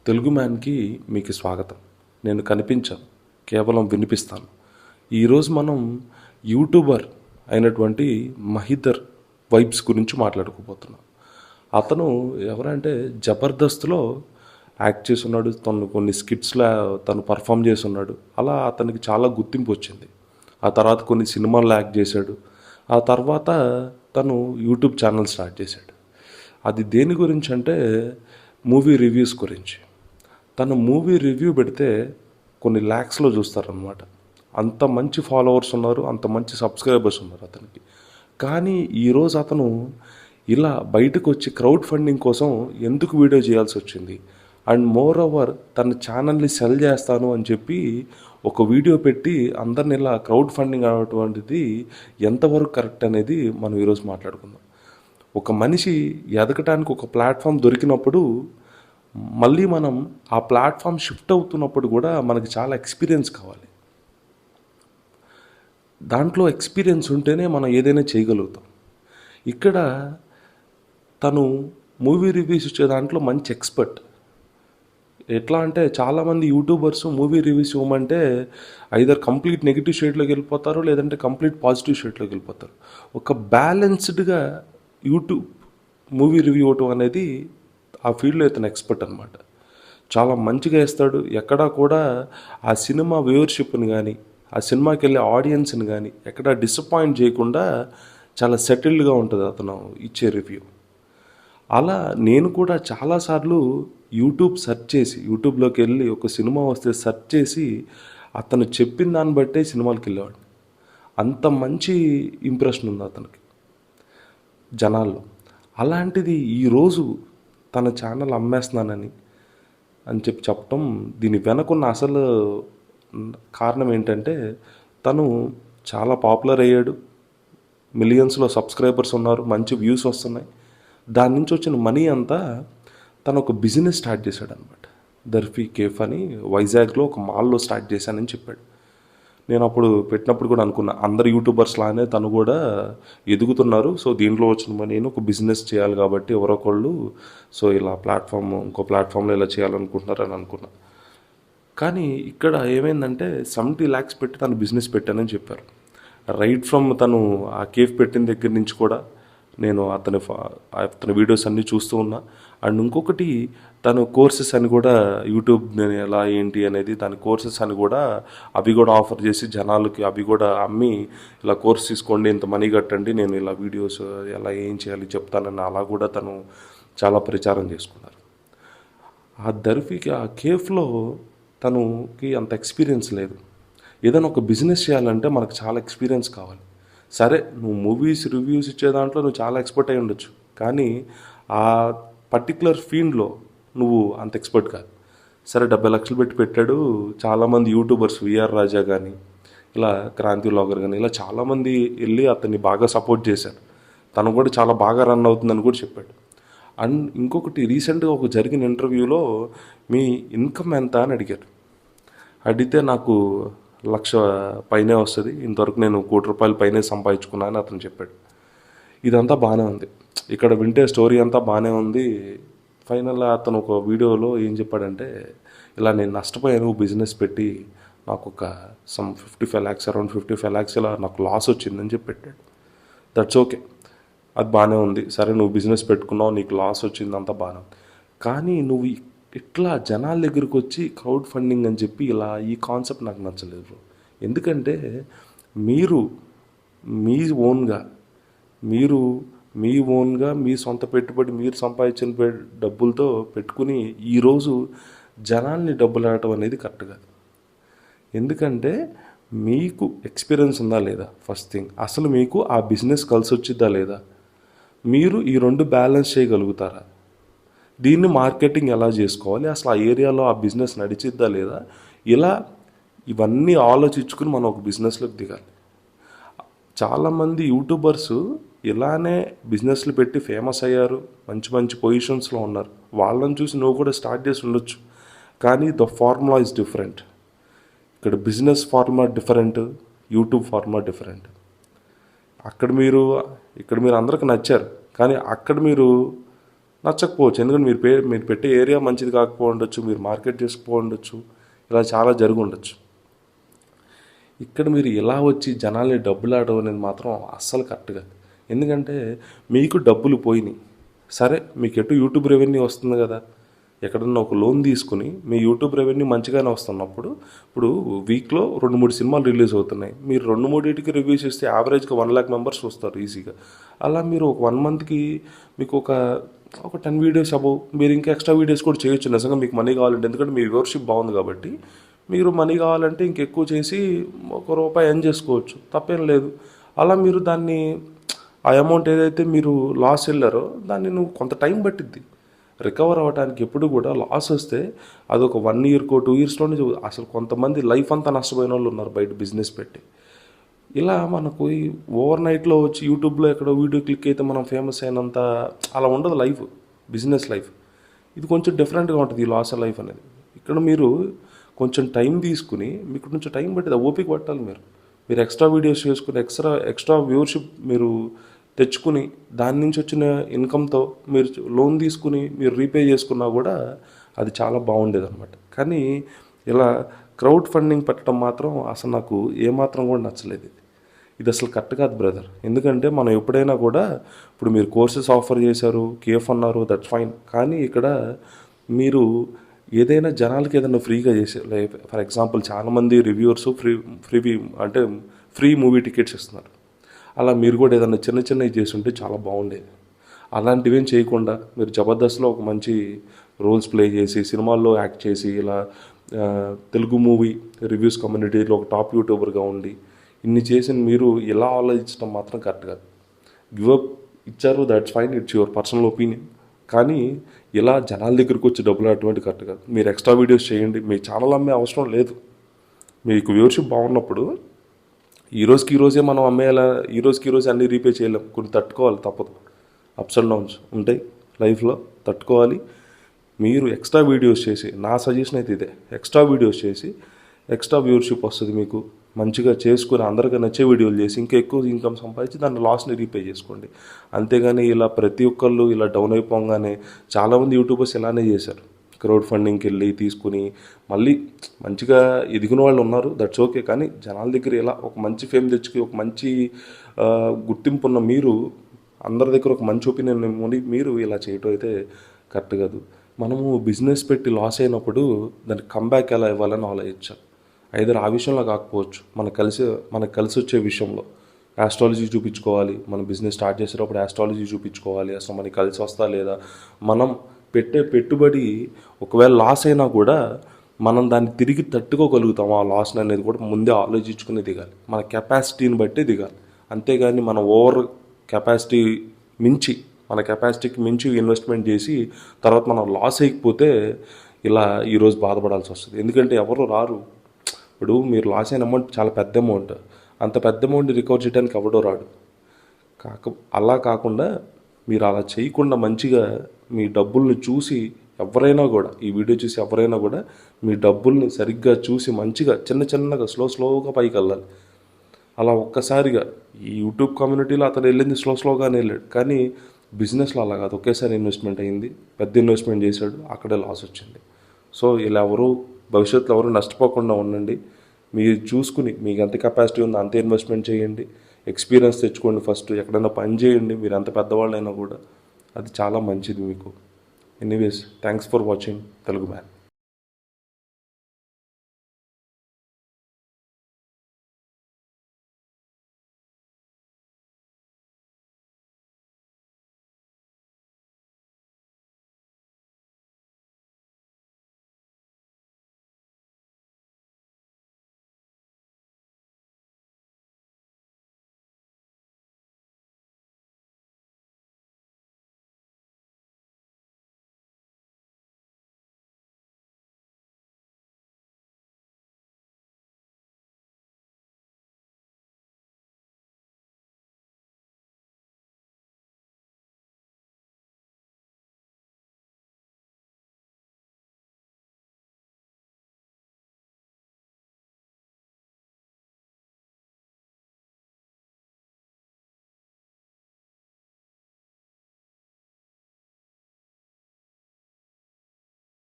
తెలుగు మ్యాన్కి మీకు స్వాగతం. నేను కనిపించను, కేవలం వినిపిస్తాను. ఈరోజు మనం యూట్యూబర్ అయినటువంటి మహిదర్ వైబ్స్ గురించి మాట్లాడుకోబోతున్నాం. అతను ఎవరంటే జబర్దస్త్లో యాక్ట్ చేస్తున్నాడు, తను కొన్ని స్కిట్స్లో తను పర్ఫామ్ చేస్తున్నాడు. అలా అతనికి చాలా గుర్తింపు వచ్చింది. ఆ తర్వాత కొన్ని సినిమాల్లో యాక్ట్ చేశాడు. ఆ తర్వాత తను యూట్యూబ్ ఛానల్ స్టార్ట్ చేశాడు. అది దేని గురించి అంటే మూవీ రివ్యూస్ గురించి. తను మూవీ రివ్యూ పెడితే కొన్ని ల్యాక్స్లో చూస్తారనమాట. అంత మంచి ఫాలోవర్స్ ఉన్నారు, అంత మంచి సబ్స్క్రైబర్స్ ఉన్నారు అతనికి. కానీ ఈరోజు అతను ఇలా బయటకు వచ్చి క్రౌడ్ ఫండింగ్ కోసం ఎందుకు వీడియో చేయాల్సి వచ్చింది, అండ్ మోర్ ఓవర్ తన ఛానల్ని సెల్ చేస్తాను అని చెప్పి ఒక వీడియో పెట్టి అందరిని ఇలా క్రౌడ్ ఫండింగ్ అనేటువంటిది ఎంతవరకు కరెక్ట్ అనేది మనం ఈరోజు మాట్లాడుకుందాం. ఒక మనిషి ఎదగటానికి ఒక ప్లాట్ఫామ్ దొరికినప్పుడు మళ్ళీ మనం ఆ ప్లాట్ఫామ్ షిఫ్ట్ అవుతున్నప్పుడు కూడా మనకి చాలా ఎక్స్పీరియన్స్ కావాలి. దాంట్లో ఎక్స్పీరియన్స్ ఉంటేనే మనం ఏదైనా చేయగలుగుతాం. ఇక్కడ తను మూవీ రివ్యూస్ ఇచ్చే దాంట్లో మంచి ఎక్స్పర్ట్. ఎట్లా అంటే చాలామంది యూట్యూబర్స్ మూవీ రివ్యూస్ ఇవ్వమంటే ఐదర్ కంప్లీట్ నెగిటివ్ షేడ్లోకి వెళ్ళిపోతారు, లేదంటే కంప్లీట్ పాజిటివ్ షేడ్లోకి వెళ్ళిపోతారు. ఒక బ్యాలెన్స్డ్గా యూట్యూబ్ మూవీ రివ్యూ ఇవ్వటం అనేది ఆ ఫీల్డ్లో ఇతను ఎక్స్పర్ట్ అనమాట. చాలా మంచిగా వేస్తాడు. ఎక్కడా కూడా ఆ సినిమా వ్యూవర్షిప్ని కానీ, ఆ సినిమాకి వెళ్ళే ఆడియన్స్ని కానీ ఎక్కడా డిసప్పాయింట్ చేయకుండా చాలా సెటిల్డ్గా ఉంటుంది అతను ఇచ్చే రివ్యూ. అలా నేను కూడా చాలాసార్లు యూట్యూబ్లోకి వెళ్ళి ఒక సినిమా వస్తే సెర్చ్ చేసి అతను చెప్పిన దాన్ని బట్టే సినిమాలకు వెళ్ళేవాడు. అంత మంచి ఇంప్రెషన్ ఉంది అతనికి జనాల్లో. అలాంటిది ఈరోజు తన ఛానల్ అమ్మేస్తున్నానని చెప్పటం, దీని వెనకున్న అసలు కారణం ఏంటంటే తను చాలా పాపులర్ అయ్యాడు, మిలియన్స్లో సబ్స్క్రైబర్స్ ఉన్నారు, మంచి వ్యూస్ వస్తున్నాయి. దాని నుంచి వచ్చిన మనీ అంతా తను ఒక బిజినెస్ స్టార్ట్ చేశాడు అనమాట. దర్ఫీ కేఫ్ అని వైజాగ్లో ఒక మాల్లో స్టార్ట్ చేశానని చెప్పాడు. నేను అప్పుడు పెట్టినప్పుడు కూడా అనుకున్నా, అందరు యూట్యూబర్స్ లానే తను కూడా ఎదుగుతున్నారు, సో దీంట్లో వచ్చిన మనీని ఒక బిజినెస్ చేయాలి కాబట్టి ఎవరో ఒకళ్ళు సో ఇలా ఇంకో ప్లాట్ఫామ్లో ఇలా చేయాలనుకుంటున్నారు అని అనుకున్నా. కానీ ఇక్కడ ఏమైందంటే 70 lakhs పెట్టి తను బిజినెస్ పెట్టానని చెప్పారు. రైట్ ఫ్రమ్ తను ఆ కేఫ్ పెట్టిన దగ్గర నుంచి కూడా నేను అతని వీడియోస్ అన్నీ చూస్తూ ఉన్నా. అండ్ ఇంకొకటి తను కోర్సెస్ అని కూడా యూట్యూబ్ నేను ఎలా ఏంటి అనేది దాని కోర్సెస్ అని కూడా అవి కూడా ఆఫర్ చేసి జనాలకి అవి కూడా అమ్మి ఇలా కోర్స్ తీసుకోండి, ఇంత మనీ కట్టండి, నేను ఇలా వీడియోస్ ఎలా ఏం చేయాలి చెప్తానని అలా కూడా తను చాలా ప్రచారం చేసుకున్నారు. ఆ దర్ఫీకి ఆ కేఫ్లో తనకి అంత ఎక్స్పీరియన్స్ లేదు. ఏదైనా ఒక బిజినెస్ చేయాలంటే మనకు చాలా ఎక్స్పీరియన్స్ కావాలి. సరే, నువ్వు మూవీస్ రివ్యూస్ ఇచ్చే దాంట్లో నువ్వు చాలా ఎక్స్పర్ట్ అయి ఉండొచ్చు, కానీ ఆ పర్టికులర్ ఫీల్డ్లో నువ్వు అంత ఎక్స్పర్ట్ కాదు. సరే, 70 లక్షలు పెట్టి పెట్టాడు. చాలామంది యూట్యూబర్స్ విఆర్ రాజా కానీ ఇలా క్రాంతి వ్లాగర్ కానీ ఇలా చాలామంది వెళ్ళి అతన్ని బాగా సపోర్ట్ చేశారు. తను కూడా చాలా బాగా రన్ అవుతుందని కూడా చెప్పాడు. అండ్ ఇంకొకటి, రీసెంట్గా ఒక జరిగిన ఇంటర్వ్యూలో మీ ఇన్కమ్ ఎంత అని అడిగారు. అడిగితే నాకు 1,00,000 పైనే వస్తుంది, ఇంతవరకు నేను ₹1,00,00,000 పైనే సంపాదించుకున్నా అని అతను చెప్పాడు. ఇదంతా బాగానే ఉంది, ఇక్కడ వింటే స్టోరీ అంతా బాగానే ఉంది. ఫైనల్గా అతను ఒక వీడియోలో ఏం చెప్పాడంటే, ఇలా నేను నష్టపోయాను బిజినెస్ పెట్టి, నాకు ఒక 55 lakhs అరౌండ్ 55 lakhs ఇలా నాకు లాస్ వచ్చిందని చెప్పి పెట్టాడు. దట్స్ ఓకే, అది బాగానే ఉంది. సరే, నువ్వు బిజినెస్ పెట్టుకున్నావు, నీకు లాస్ వచ్చింది, అంతా బాగానే ఉంది. కానీ నువ్వు ఇట్లా జనాల దగ్గరికి వచ్చి క్రౌడ్ ఫండింగ్ అని చెప్పి ఇలా ఈ కాన్సెప్ట్ నాకు నచ్చలేదు. ఎందుకంటే మీరు మీ ఓన్గా మీ సొంత పెట్టుబడి మీరు సంపాదించిన డబ్బులతో పెట్టుకుని ఈరోజు జనాల్ని డబ్బులు ఆడటం అనేది కరెక్ట్ కాదు. ఎందుకంటే మీకు ఎక్స్పీరియన్స్ ఉందా లేదా, ఫస్ట్ థింగ్. అసలు మీకు ఆ బిజినెస్ కలిసి వచ్చిద్దా లేదా, మీరు ఈ రెండు బ్యాలెన్స్ చేయగలుగుతారా, దీన్ని మార్కెటింగ్ ఎలా చేసుకోవాలి, అసలు ఆ ఏరియాలో ఆ బిజినెస్ నడిచిద్దా లేదా, ఇలా ఇవన్నీ ఆలోచించుకుని మనం ఒక బిజినెస్లోకి దిగాలి. చాలామంది యూట్యూబర్స్ ఇలానే బిజినెస్లు పెట్టి ఫేమస్ అయ్యారు, మంచి మంచి పొజిషన్స్లో ఉన్నారు. వాళ్ళని చూసి నువ్వు కూడా స్టార్ట్ చేసి ఉండొచ్చు, కానీ ద ఫార్ములా ఇస్ డిఫరెంట్. ఇక్కడ business formula different, YouTube formula different. ఇక్కడ మీరు అందరికి నచ్చారు, కానీ అక్కడ మీరు నచ్చకపోవచ్చు. ఎందుకంటే మీరు పెట్టే ఏరియా మంచిది కాకపోవచ్చు, మీరు మార్కెట్ చేసుకోవచ్చు, ఇలా చాలా జరిగి ఉండొచ్చు. ఇక్కడ మీరు ఇలా వచ్చి జనాల్ని డబ్బులు ఆడడం అనేది మాత్రం అస్సలు కరెక్ట్ కాదు. ఎందుకంటే మీకు డబ్బులు పోయినాయి, సరే మీకు ఎటు యూట్యూబ్ రెవెన్యూ వస్తుంది కదా, ఎక్కడన్నా ఒక లోన్ తీసుకుని మీ యూట్యూబ్ రెవెన్యూ మంచిగానే వస్తున్నప్పుడు, ఇప్పుడు వీక్లో 2-3 సినిమాలు రిలీజ్ అవుతున్నాయి, మీరు 2-3టికి రివ్యూస్ ఇస్తే యావరేజ్గా 1 lakh మెంబర్స్ వస్తారు ఈజీగా. అలా మీరు ఒక 1 మంత్కి మీకు ఒక 10 వీడియోస్ అబౌవ్, మీరు ఇంకా ఎక్స్ట్రా వీడియోస్ కూడా చేయొచ్చు నిజంగా మీకు మనీ కావాలంటే. ఎందుకంటే మీ వ్యూవర్షిప్ బాగుంది కాబట్టి మీరు మనీ కావాలంటే ఇంకెక్కువ చేసి ₹1 ఎర్న్ చేసుకోవచ్చు, తప్పేం లేదు. అలా మీరు దాన్ని ఆ అమౌంట్ ఏదైతే మీరు లాస్ వెళ్ళారో దాన్ని నువ్వు కొంత టైం పట్టిద్ది రికవర్ అవ్వడానికి. ఎప్పుడు కూడా లాస్ వస్తే అదొక 1 yearకో 2 yearsలోనే అసలు కొంతమంది లైఫ్ అంతా నష్టపోయిన వాళ్ళు ఉన్నారు బయట బిజినెస్ పెట్టి. ఇలా మనకు ఓవర్ నైట్లో వచ్చి యూట్యూబ్లో ఎక్కడో వీడియో క్లిక్ అయితే మనం ఫేమస్ అయినంత అలా ఉండదు లైఫ్, బిజినెస్ లైఫ్. ఇది కొంచెం డిఫరెంట్గా ఉంటుంది ఈ లాస్ లైఫ్ అనేది. ఇక్కడ మీరు కొంచెం టైం తీసుకుని, మీకు కొంచెం టైం పట్టింది, ఓపిక పట్టాలి. మీరు ఎక్స్ట్రా వీడియోస్ చేసుకుని ఎక్స్ట్రా వ్యూవర్షిప్ మీరు తెచ్చుకుని దాని నుంచి వచ్చిన ఇన్కమ్తో మీరు లోన్ తీసుకుని మీరు రీపే చేసుకున్నా కూడా అది చాలా బాగుండేది అనమాట. కానీ ఇలా క్రౌడ్ ఫండింగ్ పెట్టడం మాత్రం అసలు నాకు ఏమాత్రం కూడా నచ్చలేదు. ఇది అసలు కరెక్ట్ కాదు బ్రదర్. ఎందుకంటే మనం ఎప్పుడైనా కూడా, ఇప్పుడు మీరు కోర్సెస్ ఆఫర్ చేశారు, కేఫ్ అన్నారు, దట్స్ ఫైన్. కానీ ఇక్కడ మీరు ఏదైనా జనాలకి ఏదైనా ఫ్రీగా చేసే, లైక్ ఫర్ ఎగ్జాంపుల్ చాలామంది రివ్యూవర్స్ ఫ్రీ మూవీ టికెట్స్ ఇస్తున్నారు. అలా మీరు కూడా ఏదైనా చిన్నవి చేస్తుంటే చాలా బాగుండేది. అలాంటివి ఏం చేయకుండా మీరు జబర్దస్త్లో ఒక మంచి రోల్స్ ప్లే చేసి, సినిమాల్లో యాక్ట్ చేసి, ఇలా తెలుగు మూవీ రివ్యూస్ కమ్యూనిటీలో ఒక టాప్ యూట్యూబర్గా ఉండి ఇన్ని చేసిన మీరు ఇలా ఆలోచించడం మాత్రం కరెక్ట్ కాదు. గివప్ ఇచ్చారు, that's fine, it's your personal opinion. కానీ ఇలా జనాల దగ్గరికి వచ్చి డబ్బులు అటువంటి కరెక్ట్ కాదు. మీరు ఎక్స్ట్రా వీడియోస్ చేయండి, మీ ఛానల్ అమ్మే అవసరం లేదు. మీకు వ్యూవర్షిప్ బాగున్నప్పుడు ఈ రోజే మనం అమ్మేయాలా, ఈ రోజు అన్నీ రీపే చేయలేం, కొన్ని తట్టుకోవాలి, తప్పదు. అప్స్ అండ్ డౌన్స్ ఉంటాయి లైఫ్లో, తట్టుకోవాలి. మీరు ఎక్స్ట్రా వీడియోస్ చేసి, నా సజెషన్ అయితే ఇదే, ఎక్స్ట్రా వీడియోస్ చేసి ఎక్స్ట్రా వ్యూవర్షిప్ వస్తుంది మీకు, మంచిగా చేసుకుని అందరికీ నచ్చే వీడియోలు చేసి ఇంకా ఎక్కువ ఇన్కమ్ సంపాదించి దాన్ని లాస్ని రీపే చేసుకోండి. అంతేగాని ఇలా ప్రతి ఒక్కళ్ళు ఇలా డౌన్ అయిపోగానే, చాలామంది యూట్యూబర్స్ ఇలానే చేశారు, క్రౌడ్ ఫండింగ్కి వెళ్ళి తీసుకుని మళ్ళీ మంచిగా ఎదిగిన వాళ్ళు ఉన్నారు, దట్స్ ఓకే. కానీ జనాల దగ్గర ఇలా ఒక మంచి ఫేమ్ తెచ్చుకుని, ఒక మంచి గుర్తింపు ఉన్న మీరు, అందరి దగ్గర ఒక మంచి ఒపీనియన్ ఉండి మీరు ఇలా చేయటం అయితే కరెక్ట్ కాదు. మనము బిజినెస్ పెట్టి లాస్ అయినప్పుడు దానికి కంబ్యాక్ ఎలా ఇవ్వాలని ఆలోచించాలి. ఐదర్ ఆ విషయంలో కాకపోవచ్చు, మనకు కలిసి వచ్చే విషయంలో ఆస్ట్రాలజీ చూపించుకోవాలి. మన బిజినెస్ స్టార్ట్ చేసేటప్పుడు ఆస్ట్రాలజీ చూపించుకోవాలి, అసలు మనకి కలిసి వస్తా లేదా. మనం పెట్టే పెట్టుబడి ఒకవేళ లాస్ అయినా కూడా మనం దాన్ని తిరిగి తట్టుకోగలుగుతాం ఆ లాస్ని అనేది కూడా ముందే ఆలోచించుకుని దిగాలి. మన కెపాసిటీని బట్టి దిగాలి. అంతేగాని మన ఓవర్ కెపాసిటీ మించి, మన కెపాసిటీకి మించి ఇన్వెస్ట్మెంట్ చేసి తర్వాత మనం లాస్ అయిపోతే ఇలా ఈరోజు బాధపడాల్సి వస్తుంది. ఎందుకంటే ఎవరు రారు. ఇప్పుడు మీరు లాస్ అయిన అమౌంట్ చాలా పెద్ద అమౌంట్, అంత పెద్ద అమౌంట్ రికవర్ చేయడానికి ఎవడో రాడు. అలా కాకుండా మీరు అలా చేయకుండా మంచిగా మీ డబ్బుల్ని చూసి, ఎవరైనా కూడా ఈ వీడియో చూసి ఎవరైనా కూడా మీ డబ్బుల్ని సరిగ్గా చూసి మంచిగా చిన్నగా స్లోగా పైకి వెళ్ళాలి. అలా ఒక్కసారిగా ఈ యూట్యూబ్ కమ్యూనిటీలో అతను వెళ్ళింది స్లోగానే వెళ్ళాడు, కానీ బిజినెస్లో అలా కాదు, ఒకేసారి ఇన్వెస్ట్మెంట్ అయింది, పెద్ద ఇన్వెస్ట్మెంట్ చేశాడు, అక్కడే లాస్ వచ్చింది. సో ఇలా భవిష్యత్తులో ఎవరు నష్టపోకుండా ఉండండి. మీరు చూసుకుని మీకు ఎంత కెపాసిటీ ఉందో అంతే ఇన్వెస్ట్మెంట్ చేయండి, ఎక్స్పీరియన్స్ తెచ్చుకోండి. ఫస్ట్ ఎక్కడైనా పని చేయండి, మీరు ఎంత పెద్దవాళ్ళైనా కూడా, అది చాలా మంచిది మీకు. Anyways, thanks for watching Telugu man.